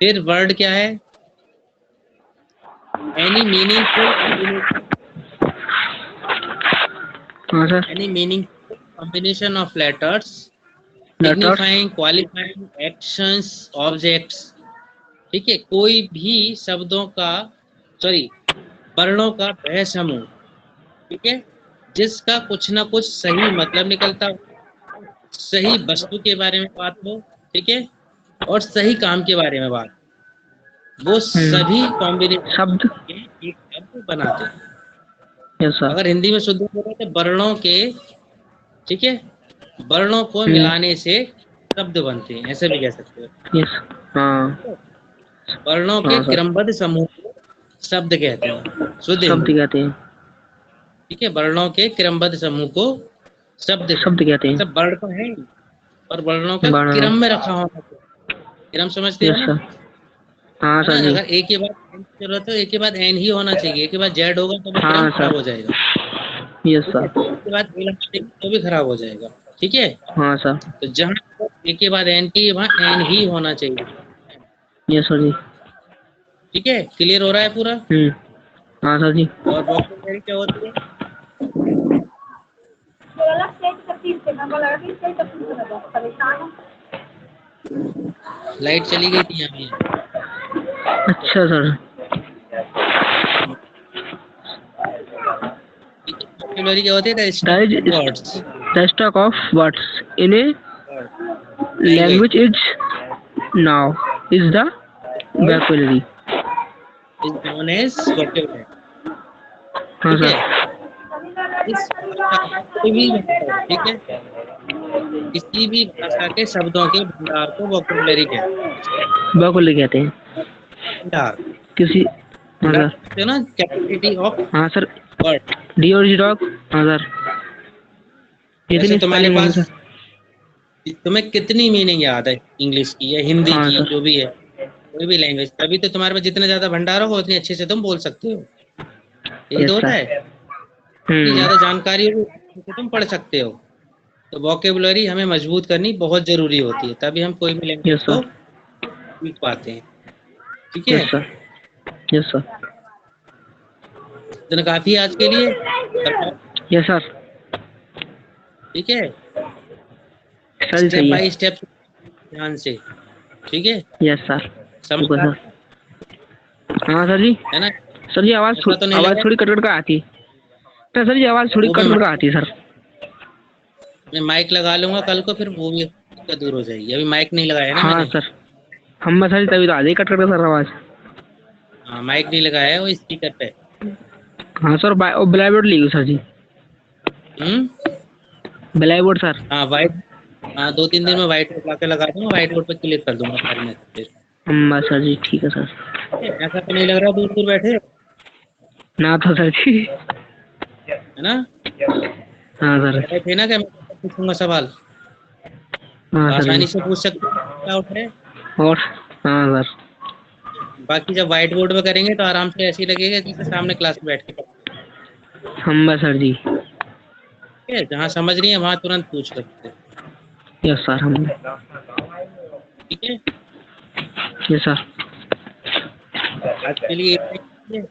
फिर वर्ड क्या है? एनी मीनिंगफुल कॉम्बिनेशन, हाँ sir. Any meaningful combination of letters letters. Signifying qualifying actions objects. ठीक है, कोई भी शब्दों का, सॉरी, वर्णों का वह समूह, ठीक है, जिसका कुछ ना कुछ सही मतलब निकलता हो, सही वस्तु के बारे में बात हो, ठीक है, और सही काम के बारे में बात, वो सभी कॉम्बिनेशन शब्द। एक शब्द बनाते हैं। Yes sir. अगर हिंदी में शुद्ध बोले तो वर्णों के, ठीक है, वर्णों को मिलाने से शब्द बनते हैं, ऐसे भी कह सकते हो। यस। हाँ। वर्णों के हाँ सर। क्रमबद्ध समूह को शब्द कहते हैं, शुद्ध शब्द हिंदी। कहते हैं। ठीक है, वर्णों के क्रमबद्ध समूह को शब्द कहते शब्द हैं। कहते हैं। मतलब वर्ण तो है ही, और वर्णों का वर्णों। क्रम में रखा होना चाहिए। क्रम समझते हो यस ना? सर। हाँ है ना? सर जी। अगर एक के बाद एन की जरूरत है, एक के बाद एन ही होना चाहिए। एक के बाद जेड होगा तो वो क्रम हाँ खराब सर। हो जाएगा। यस ठीक है, सर। एक के बाद ए लगा देंगे तो भी खराब हो जाएगा। ठीक है, हाँ सर। तो जहाँ एक के बाद एन की, वहाँ एन ही होना चाहिए। Yes sir ji. ठीक है, क्लियर हो रहा है पूरा? हाँ सर जी। और वोकैबुलरी क्या होती है? लाइट चली गई थी यहाँ अच्छा सर। पे। वोकैबुलरी क्या होती है? The that stock of is words, the stock of words in a language, language is now is the vocabulary. Is known as vocabulary. हाँ ठीक है, सर। इस भाषा में कोई भी भाषा हो, ठीक है, किसी भी भाषा के शब्दों के भंडार को वोकैबुलरी कहते वोकैबुलरी कहते हैं। हैं। भंडार, किसी। हाँ भंडार सर। समझते हो ना? कैपेसिटी ऑफ हाँ सर। वर्ड। डी और जी डॉग। हाँ सर। जैसे जितनी तुम्हारे स्पेलिंग होंगी पास, सर। तुम्हें कितनी मीनिंग याद है इंग्लिश की या हिंदी हाँ की, सर। जो भी है, कोई भी लैंग्वेज, तभी तो तुम्हारे पास जितना ज्यादा भंडार होगा उतनी अच्छे से तुम बोल सकते हो। यही तो यस होता सर। है। जितनी ज्यादा जानकारी होगी उतनी से तुम पढ़ सकते हो। तो वोकेबुलरी हमें मजबूत करनी बहुत जरूरी होती है, तभी हम कोई भी लैंग्वेज यस को सर। सीख पाते हैं। ठीक है, यस सर। Yes sir. इतना काफी है आज के लिए। बताओ। Yes sir. ठीक है, सर जी स्टेप सही है। बाय स्टेप ध्यान से। ठीक है, यस सर। समझ बिल्कुल आ सर। रहा हाँ सर जी। है ना? सर जी ऐसा तो नहीं लग आवाज रहा थोड़ी कट कट कर आती है। तो सर जी आवाज थोड़ी वो कट कट कर आती है सर। मैं माइक लगा लूंगा कल को, फिर वो भी दिक्कत दूर हो जाएगी। अभी माइक नहीं लगाया ना हाँ मैंने। सर। हम बस सर जी तभी तो आ जाए कट कट कर सर आवाज। हाँ, माइक नहीं लगाया है, वो स्पीकर पे। हाँ सर। और ब्लैक बोर्ड ली सर जी। हम्म। Blackboard sir. हाँ, वाइट। हाँ, 2-3 दिन में व्हाइट बोर्ड लाके लगा दूंगा, व्हाइट बोर्ड पे क्लिक कर दूंगा सारी मैसेज फिर। हम बस सर जी ठीक है सर। ठीक है, ऐसा तो नहीं लग रहा दूर दूर बैठे हो, ना तो सर जी। है ना? हाँ सर। लग रहे थे ना कि मैं पूछूंगा सवाल, हाँ तो सर जी। आसानी से पूछ सकते हो, डाउट है। और। हाँ सर। बाकी जब व्हाइट बोर्ड पे करेंगे तो आराम से ऐसे ही लगेगा जैसे सामने क्लास में बैठ के पढ़ते हैं। हम बस सर जी। ठीक है, जहाँ समझ नहीं है वहाँ तुरंत पूछ सकते हो। Yes sir. हम। ठीक है, यस सर। आज के लिए इतना ही है।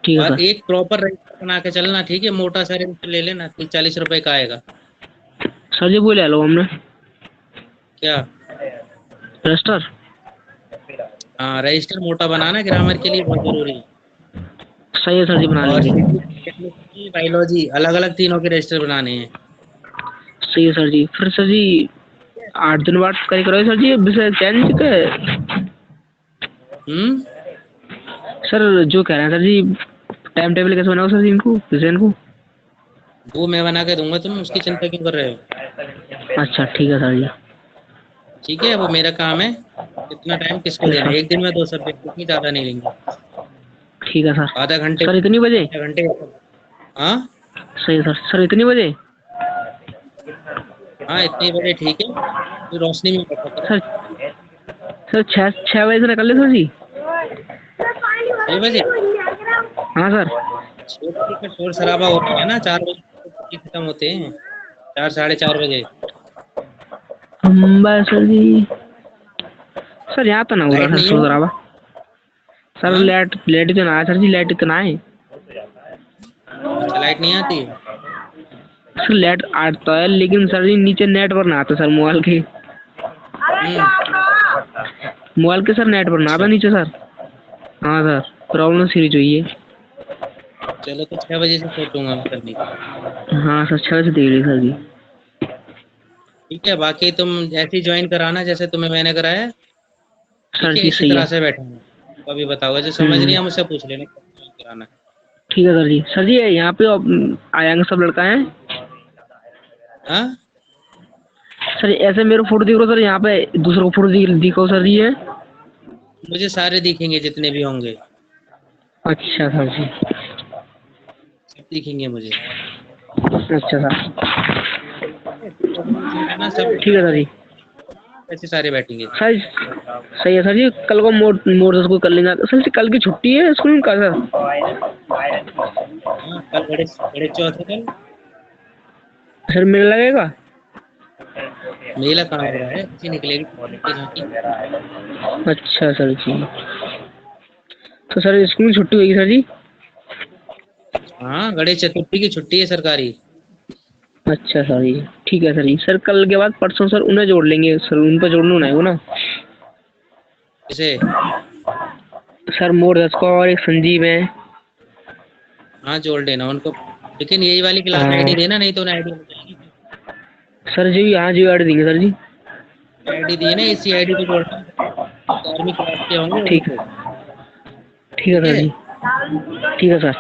ठीक है और सर। एक प्रॉपर रजिस्टर बना के चलना, ठीक है? मोटा सा रजिस्टर ले लेना, 30-40 रुपए का आएगा। सर जी वो ले लो हमने। क्या? रजिस्टर। हाँ, रजिस्टर मोटा बनाना, ग्रामर के लिए बहुत जरूरी है। सही है सर जी बना और लेंगे। फिजिक्स, केमिस्ट्री, बायोलॉजी, अलग अलग तीनों के रजिस्टर बनाने हैं। सही है सर जी। फिर सर जी 8 दिन बाद कहीं करोगे सर जी विषय चेंज के। हम्म। सर जो कह रहे हैं सर जी टाइम टेबल कैसे बनाओ सर जी इनको विषय को। वो मैं बना के दूंगा, तुम उसकी चिंता क्यों कर रहे हो? अच्छा ठीक है सर जी। ठीक है, वो मेरा काम है। कितना टाइम किसको यस देना है? सर। एक दिन में 2 सब्जेक्ट, इतनी ज्यादा नहीं लेंगे। ठीक है सर। आधा घंटे, सर इतनी बजे। आधा घंटे। हाँ। सही है सर। सर इतनी बजे। हाँ, इतनी बजे ठीक है, फिर रोशनी में बैठा करो। सर। सर 6 बजे से निकल ले सर जी। 6 बजे? हाँ सर। 6 बजे का शोर शराबा होता है ना, 4 बजे तक छुट्टी खत्म होते हैं। 4-4:30 बजे। बस सर जी। सर यहाँ तो ना हो रहा लाइट सर नहीं शोर है? शराबा। सर हाँ। लेट लेट तो ना है सर जी लेट इतना है। अच्छा, लाइट नहीं आती है? सर लेट आता है लेकिन सर जी नीचे नेट पर ना आता सर मोबाइल के। हम्म। मोबाइल के सर नेट पर ना आता अच्छा, नीचे सर। हाँ सर। प्रॉब्लम सीरीज हुई है। चलो तो 6 बजे से सोचूंगा मैं करने की। हाँ सर 6 बजे देख ली सर जी। ठीक है, बाकी तुम ऐसे ही ज्वाइन कराना जैसे तुम्हें मैंने कराया। सर ठीक है, जी इसी सही तरह है। से बैठेंगे। तो अभी बताओगे, जो समझ नहीं हम्म, है मुझसे पूछ लेना क्या कराना है। ठीक है सर जी। सर जी यहाँ पे आयांग सब लड़का है। हाँ, सर ऐसे मेरे फोटो दिख रहा सर, यहाँ पे दूसरों को फोटो दिखो सर जी है। मुझे सारे दिखेंगे जितने भी होंगे, अच्छा सर जी। सब दिखेंगे मुझे। अच्छा सर। ठीक है, तो फोटो खींच लेना सब, ठीक है सर जी। ऐसे सारे बैठेंगे। सर सही है सर जी। कल को मोड मोड दस को कर लेंगे सर जी। कल की छुट्टी है स्कूल का सर। हाँ, कल बड़े बड़े चौथ है कल। सर मेला लगेगा। मेला कहाँ हो रहा है, अच्छी निकलेगी की झांकी। अच्छा सर जी। तो सर स्कूल में छुट्टी होगी सर जी। हाँ, गणेश चतुर्थी की छुट्टी है सरकारी। अच्छा सर जी। ठीक है सर जी। सर कल के बाद परसों सर उन्हें जोड़ लेंगे सर, उन पर जोड़ना है वो ना। इसे, सर मोर दस को और एक संजीव है। हाँ जोड़ देना उनको, लेकिन यही वाली क्लास हाँ आईडी देना, नहीं तो उन्हें आईडी मिल जाएगी। सर जी, हाँ जी गाड़ी देंगे सर जी। आईडी दी है ना, इसी आईडी पे जोड़ना। 11वीं क्लास के होंगे ठीक उनको। ठीक है ठीक सर है, जी। ठीक है सर।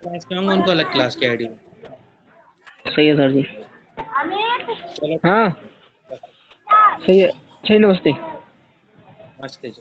क्लास के होंगे उनको अलग क्लास की आईडी। सही है सर जी। चलो, हाँ सही है। सही, नमस्ते। मस्त है।